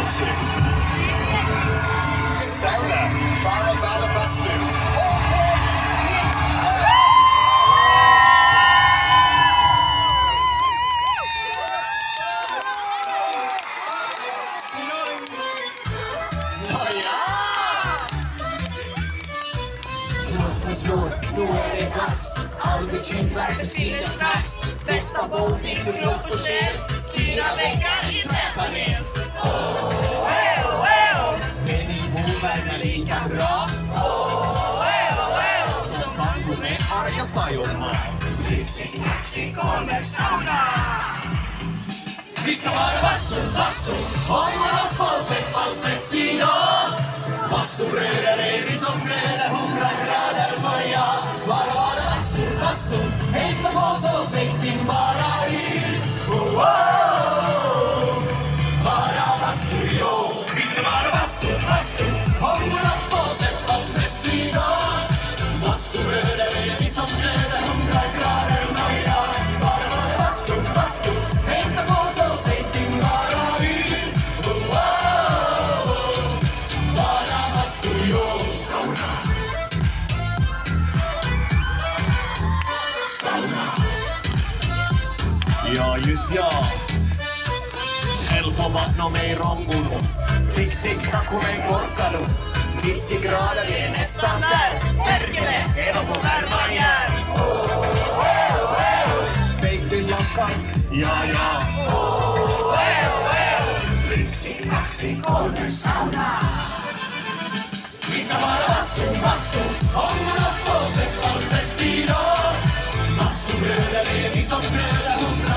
to. Sauna, Farabalabastu. Nu är det dags. All bekymmer försvinner strax. Bästa bowling för kropp och själ. 4 veckor i trätarén. Träning påverkar lika bra. Som tango med arga sajorna. Siksi kommer sauna. Vi ska vara bastu. Hålla på och släppa stress idag. Bastubröder är vi som bröder, 100 grader börja. Bara bastu, hejta på så säg din bara ut. Bara bastu, jo. Vi ska vara bastu. Hålla på och släppa stress idag. Bastubröder är vi som bröder, 100 grader börja. Bara bastu, hejta på så säg din bara ut. Ja, just ja. Helppo vanno mei rongunut. Tick, tack och en korkadu. 90 grader är nästan där. Perkele, ero på värma jär. Steak din lokkan. Ja. 1, 2, 3 sauna. Vi ska vara bastu. Håller upp och släppa stress idag. Bastubröder är vi som bröder, 100